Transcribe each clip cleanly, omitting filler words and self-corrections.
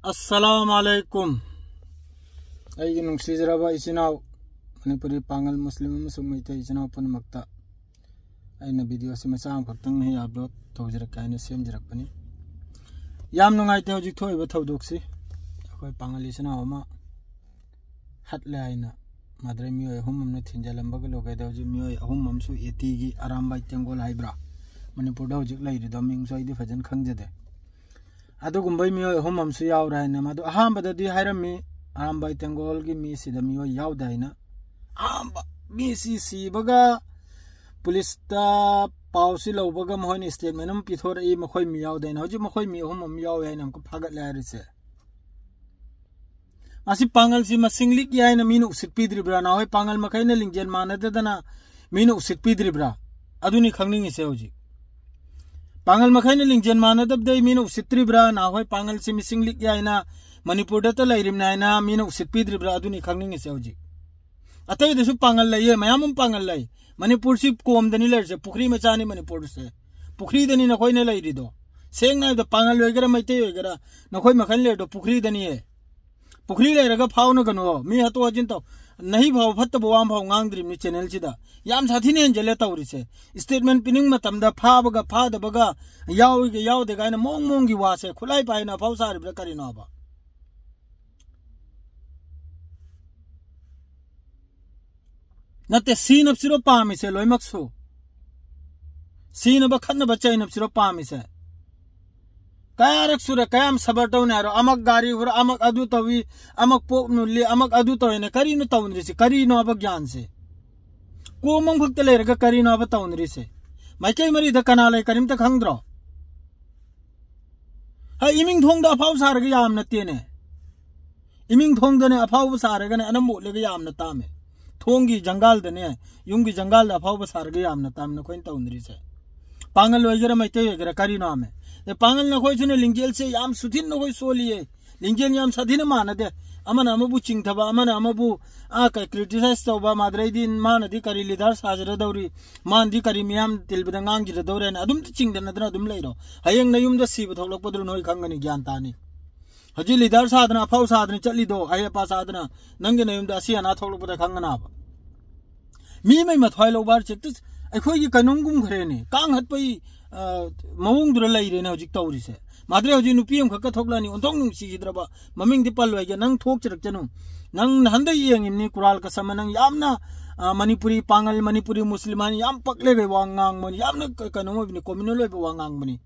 अस्सलामुअलैकुम आई नुंसीजरबा इचिनाव मणिपुरी पांगल मुस्लिम मैते इचिनाव पुनमक्ता अना वीडियो से मचा खक्तंग नहीं अपलोड तौजरकायना सेमजरकपनी याम नुंगाइते हौजिक थोइबा थौदोकसी अखोय पांगल इचिनाव अमा हटले आइना माद्रे मियोय हुममने थिंजलंबगा लोगैदा हौजिक मियोय अहुममसु एटीगी अरामबाई तेंगोल हाइब्रा मणिपुरदा हौजिक लैरिदो मिंगसु आइदि फजन खंगजदे अदुगुंबै मियोय हुममसु यावरायना मादु अहामबददि हायरमी अरामबाई तेंगोल की मी सिदा मियोय यावदायना आंबा मी सीबगा पुलिसता पावसी लौबगा मोहन स्टेटमेंट हम पिथोर ई मखोय मी यावदायना हौजिक मखोय मी हुमम यावय हायना हमको फागतले हायरिसे मासी पांगल सी मसिंगलिक यायना मीनु उसिकपिद्रिब्रा ना होय पांगल मखैना लिंगजेन मानददना मीनु उसिकपिद्रिब्रा अदुनि खंगनिंगिसे हौजिक पांगल मखैना लिंगजेन मानदबदे मीनु उसित्रिब्रा ना होय पांगल सी मिसिंगलिक यायना मणिपुरदता लैरिमनायना मीनु उसित्पिद्रिब्रा अदुनि खंगनिंगिसे हौजिक अतैदसु पांगल लैये मयामम पांगल लै मणिपुर सी कोमदनि लैरसे पुखरी मचानी मणिपुर से पुखरी दनि नखोयना लैरिदो सेंगना द पांगल लैगरा मैते लैगरा नखोय मखैन लेदो पुखरी दनि है पुखरी लैरगा फावनो गनो मी हतो अजिन तो नहीं भाव फत्त बवाम भाव ngang चैनल सिदा याम साथीने हेंजले तौरिसे स्टेटमेंट पिनिंग मतमदा फाबगा फादबगा यावगे यावदे गायना मोंग मोंगी वासे खुलाई पाइना फाव सारिब्रा करिनोबा नते सीन अपसिरो पामिसे लोइमक्सु सीन अब खन्न बच्चाइन अपसिरो पामिसे कायरक सुरे कायम सबटौने हारो अमक गारी हुर अमक अदु तवी अमक पोक नुल्ली अमक अदु तोयने करिनु तौनरिसे करिनो अब ज्ञान से कोमम फक्त लेरगा करिनो अब तौनरिसे मैकै मरी द कनालै करिम त खंगद्रो हा इमिंग थोंग द अफाव सारगा याम नतेने इमिंग थोंग दने अफाव सारगा ने अनम बोलेगा याम नतामे थोंगी जंगाल दने युंगी जंगाल द अफाव सारगा याम नताम न कोइन तौनरिसे पांगल वगैरह मैते वगैरह करिनो आमे ये पांगल न कोई सुने लिंगजेल से याम सुथिन न कोई सोलिए लिंगजेल याम सदिन मानदे अमन अमबु चिंगथबा अमन अमबु आ का क्रिटिसाइज तौबा माद्रै दिन मानदि करी लीडर साजरा दौरी मानदि करी मियाम तिलबदा ngang दौरे न अदुम चिंगदन नदना अदुम लैरो हयंग न युमदा सीब थौलकपदु नोय खंगनी ज्ञान तानी हजि लीडर साधना फाव साधना चलिदो अयपा साधना नंगे न युमदा सी अना थौलकपदा खंगना मी मै मथ्वाय लोबार चित अखोई कनुंगुम खरेने कांग हतपई मवंग दुर लैरेने हजिक तौरिसे माद्रे हजि नुपी हम खक्का थोकलानी ओंथोंग नुंसिगिद्रबा ममिंग दिपल वैगे नंग थोक चरकचनु नंग हंदे येंगिमनी कुराल का सम नंग यामना मणिपुरी पांगल मणिपुरी मुस्लिमान याम पकले गए वांगांग मनि यामना कनुमबनि कम्युनल ओइबो वांगांग मनि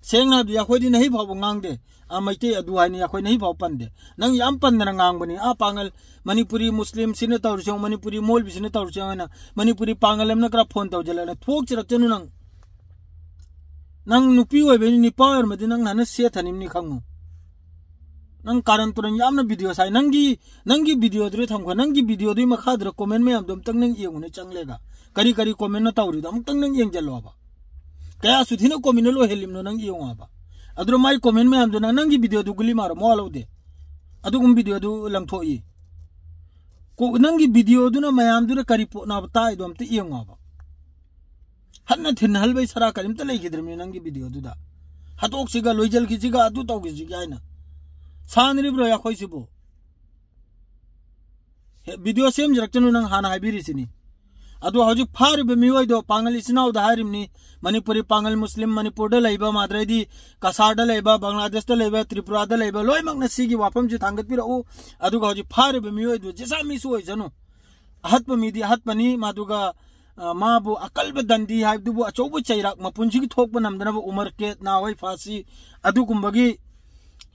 सेंगना बि याखोइदि नहीं भाव गांगदे आ मैते अदु हाइनि याखोइ नहीं भाव पंदे नंग याम पंदना गांग बनि आ पांगल मणिपुरी मुस्लिम सिने तौरसे मणिपुरी मोल बिसिने तौरसे ना मणिपुरी पांगल हमना करा फोन तौजला थोक चरकचनु नंग नंग नुपी ओइबेनि निपा ओरमदि नंग नाना सेथनिमनि खंगु नंग कारण तुरन यामना वीडियो साइ नंगी वीडियो द्रे थमखो नंगी वीडियो दुइ मखाद्र कमेंट में हम तंग नंग येंगुने चंगलेगा करी करी कमेंट न तौरि दम तंग नंग येंगजलोबा कया सुथिनो कमेंट लो हेलिमनो नंग येंगाबा अद्रो माइ कमेंट में हम दो नंगी वीडियो दु गुली मारो मोलौदे अदुगुम वीडियो दु लंगथोई को नंगी वीडियो दुना मयाम दुना करी पोना बताइ दोम त येंगाबा हन्ना थिन हलबै सरा करिम त लैखिद्रमी नंगी वीडियो दुदा हतोक सिगा लोइजल खिसिगा अदु तौगिसि गायना सानरिब्रो या खोइसिबो वीडियो सेम जरक्चनु नंग हाना हाइबिरिसिनी अदु हजिक फारिबे मिवैदो पांगल इसिनाव द हारिमनी मणिपुरी पांगल मुस्लिम मणिपुर द लैबा माद्रैदि कसार द लैबा बांग्लादेश द लैबा त्रिपुरा द लैबा लोइमक न सिगी वाफम जि थांगत पिरौ अदु हजिक फारिबे मिवैदो जेसा मिसु होइजनु हतप मिदि हतपनी मादुगा माबु अकल्ब दंदी हाइबदुबु अचौबु चैराक मपुंजिगी थोकब नमदनब उमर केत ना होय फासी अदुगुंबगी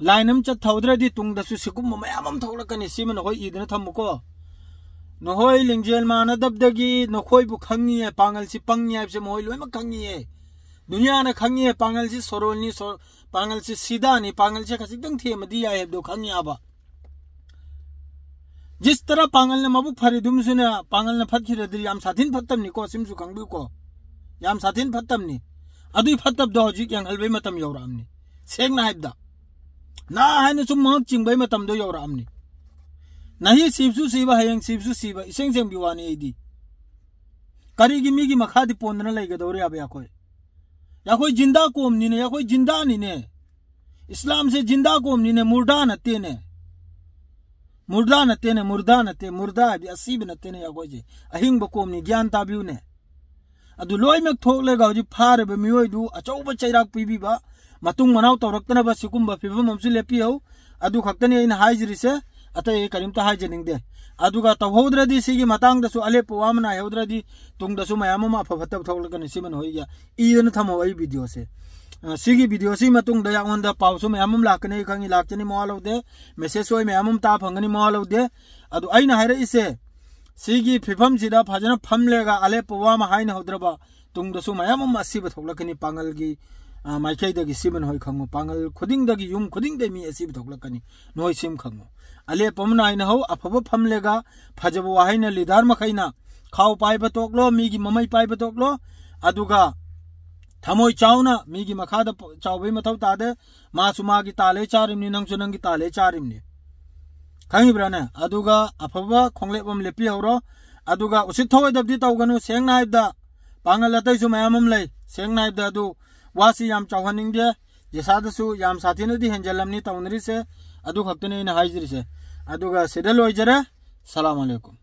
लाइनम च थौद्रदि तुंगदसु सिगुम मयामम थौलकनि सिमन होय इदन थमुको नहोय लिंगजेल मानदबदगी नखोयबु खंगिए पांगल सि पंगि हाइबसे मोय लोयम खंगिए दुनिया न खंगिए पांगल सि सोरोलनी पांगल सि सीधानी पांगल से खसिदंग थेमदि याय हेबदो खंगियाबा जिस तरह पांगल ने मबुक फरिदुम सुने पांगल ने फतखिरदि याम साथिन फत्तमनि को सिमसु खंगबु को याम साथिन फत्तमनि अदुइ फत्तब दो हजिक yang हलबै मतम यौरामनि सेंगना हाइबदा ना हाइने सुम मक चिंगबै मतम दो यौरामनि नहीं सिबसु सिबा हयंग सिबसु सिबा इसेंग सेंग बिवानी एदी करिगी मिगी मखादि पोंदना लैगदौरे याबे याखोय जिंदा कोमनि ने याखोय जिंदा नि ने इस्लाम से जिंदा कोमनी ने मुर्दा नते ने मुर्दा नते मुर्दा है असीब नते ने याकोजे अहिंग बकोमनी ज्ञान ताबिउ ने अदु लोय में थोकलेगा हजि फारे बे मियोय दु अचौब चैराक पीबीबा मतुंग मनाव तौरक्तना बा सिकुंबा फिबम हमसु लेपियो अदु खक्तनी इन हाइजरिसे अतय करिमता हाइजनिंगदे अदुगा तवहोद्रदी सिगी मतांगदसु अलेपो वामना हेउद्रदी तुंगदसु मयाममा अफफतब थोकलगन सिमन होइया ईदन थमो अई वीडियो से सिगी वीडियो सी मतुंग दया ओंदा पावसु मयामम लाकने खंगी लाकचनी मोलौदे मेसेज होय मयामम ता फंगनी मोलौदे अदु अइना हाइरे इसे सिगी फिफम सिदा फजना फमलेगा अलेपो वामा हाइना होद्रबा तुंगदसु मयामम असिब थोकलकनी पांगलगी माइकैदगी सिमन होय खंगो पांगल खुदिंगदगी युम खुदिंगदे मी असिब थोकलकनी नोय सिम खंगो अले पमना आइन हो अफब फमलेगा फजब वाहिना लिदार मखैना खाव पाइब तोकलो मीगी ममई पाइब तोकलो अदुगा थमोय चावना मीगी मखादा चावबे मथौ तादे मासु मागी ताले चारिमनी नंगसु नंगी ताले चारिमनी खंगिब्राने अदुगा अफब खोंगलेबम लेपि हौरो अदुगा उसिथोय दबदि तौगनु सेंग नाइबदा पांगल अतैसु मयामम लै सेंग नाइबदा अदु वासी याम चावहनिंगदे जेसादसु याम साथिनदी हेंजलमनी तौनरी से अदु खक्तने इन हाइजरी से अदुगा सिदल ओइजरे सलाम अलैकुम।